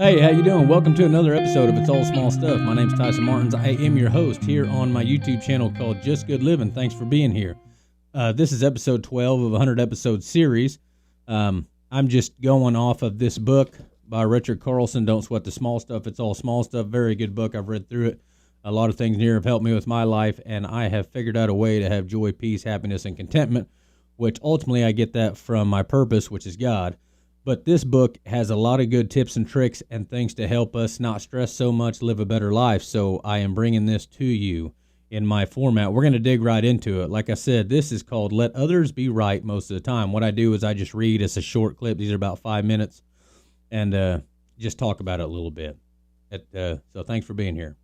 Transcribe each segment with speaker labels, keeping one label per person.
Speaker 1: Hey, how you doing? Welcome to another episode of It's All Small Stuff. My name's Tyson Martins. I am your host here on my YouTube channel called Just Good Living. Thanks for being here. This is episode 12 of a 100-episode series. I'm just going off of this book by Dr.Carlson, Don't Sweat the Small Stuff. It's All Small Stuff. Very good book. I've read through it. A lot of things here have helped me with my life, and I have figured out a way to have joy, peace, happiness, and contentment, which ultimately I get that from my purpose, which is God. But this book has a lot of good tips and tricks and things to help us not stress so much, live a better life. So I am bringing this to you in my format. We're going to dig right into it. Like I said, this is called Let Others Be Right most of the time. What I do is I just read. It's a short clip. These are about 5 minutes. And just talk about it a little bit. So thanks for being here.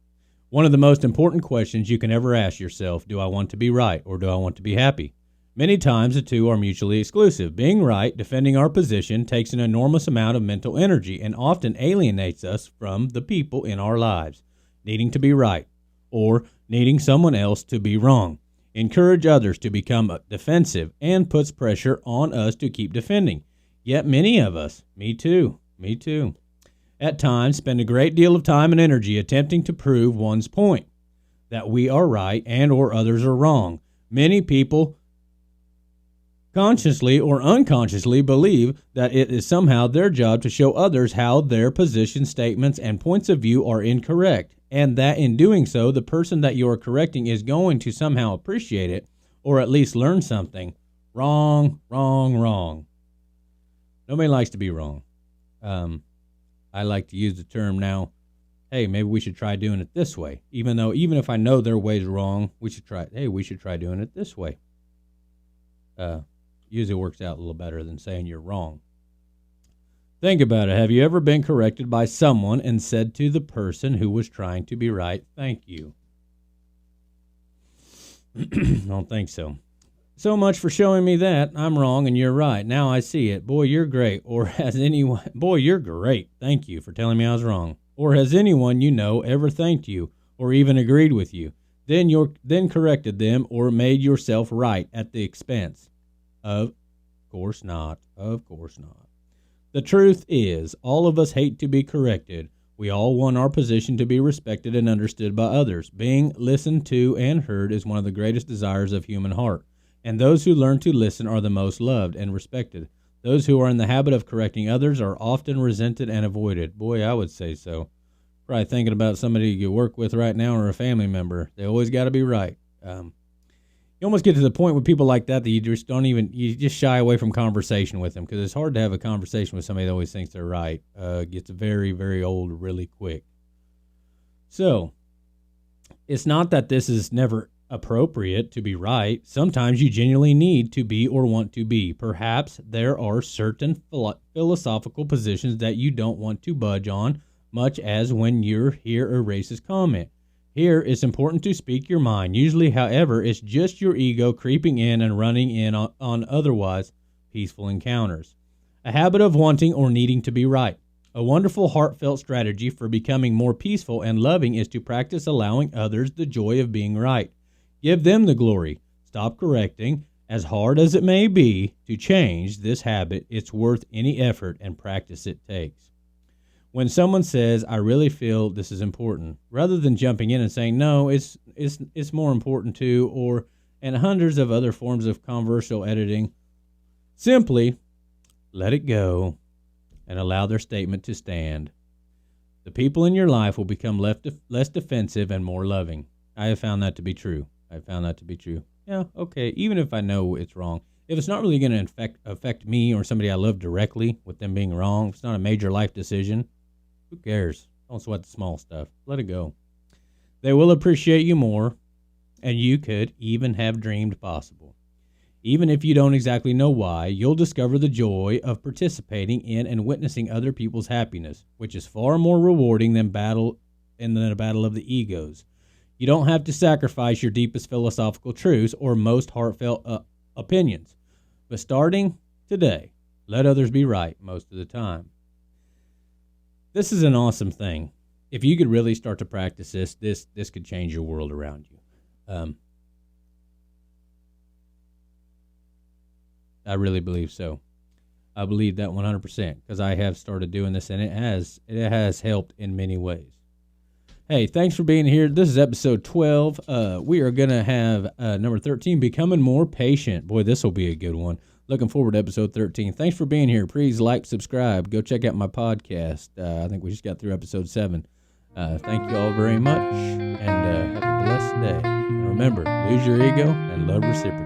Speaker 1: One of the most important questions you can ever ask yourself, do I want to be right or do I want to be happy? Many times the two are mutually exclusive. Being right, defending our position, takes an enormous amount of mental energy and often alienates us from the people in our lives. Needing to be right or needing someone else to be wrong. Encourage others to become defensive and puts pressure on us to keep defending. Yet many of us, me too, at times spend a great deal of time and energy attempting to prove one's point, that we are right and or others are wrong. Many people consciously or unconsciously believe that it is somehow their job to show others how their position statements and points of view are incorrect, and that in doing so, the person that you are correcting is going to somehow appreciate it or at least learn something. Wrong. Nobody likes to be wrong. I like to use the term now, hey, maybe we should try doing it this way. Even if I know their way's wrong, we should try doing it this way. Usually works out a little better than saying you're wrong. Think about it. Have you ever been corrected by someone and said to the person who was trying to be right, thank you? Don't think so. So much for showing me that I'm wrong and you're right. Now I see it. Boy, you're great. Or has anyone, boy, you're great. Thank you for telling me I was wrong. Or has anyone you know ever thanked you or even agreed with you? Then corrected them or made yourself right at the expense? Of course not. The truth is, all of us hate to be corrected. We all want our position to be respected and understood by others. Being listened to and heard is one of the greatest desires of human heart. And those who learn to listen are the most loved and respected. Those who are in the habit of correcting others are often resented and avoided. Boy, I would say so. Probably thinking about somebody you work with right now or a family member. They always got to be right. You almost get to the point with people like that you just shy away from conversation with them because it's hard to have a conversation with somebody that always thinks they're right. Gets very, very old really quick. So, it's not that this is never appropriate to be right. Sometimes you genuinely need to be or want to be. Perhaps there are certain philosophical positions that you don't want to budge on, much as when you hear a racist comment. Here, it's important to speak your mind. Usually, however, it's just your ego creeping in and running in on otherwise peaceful encounters. A habit of wanting or needing to be right. A wonderful, heartfelt strategy for becoming more peaceful and loving is to practice allowing others the joy of being right. Give them the glory. Stop correcting. As hard as it may be to change this habit, it's worth any effort and practice it takes. When someone says, I really feel this is important, rather than jumping in and saying, no, it's more important to, and hundreds of other forms of controversial editing, simply let it go and allow their statement to stand. The people in your life will become less defensive and more loving. I have found that to be true. Yeah, okay, even if I know it's wrong. If it's not really going to affect me or somebody I love directly with them being wrong, if it's not a major life decision, who cares? Don't sweat the small stuff. Let it go. They will appreciate you more, and you could even have dreamed possible. Even if you don't exactly know why, you'll discover the joy of participating in and witnessing other people's happiness, which is far more rewarding than a battle of the egos. You don't have to sacrifice your deepest philosophical truths or most heartfelt opinions. But starting today, let others be right most of the time. This is an awesome thing. If you could really start to practice this could change your world around you. I really believe so. I believe that 100% because I have started doing this, and it has helped in many ways. Hey, thanks for being here. This is episode 12. We are going to have number 13, Becoming More Patient. Boy, this will be a good one. Looking forward to episode 13. Thanks for being here. Please like, subscribe. Go check out my podcast. I think we just got through episode 7. Thank you all very much, and have a blessed day. And remember, lose your ego and love reciprocate.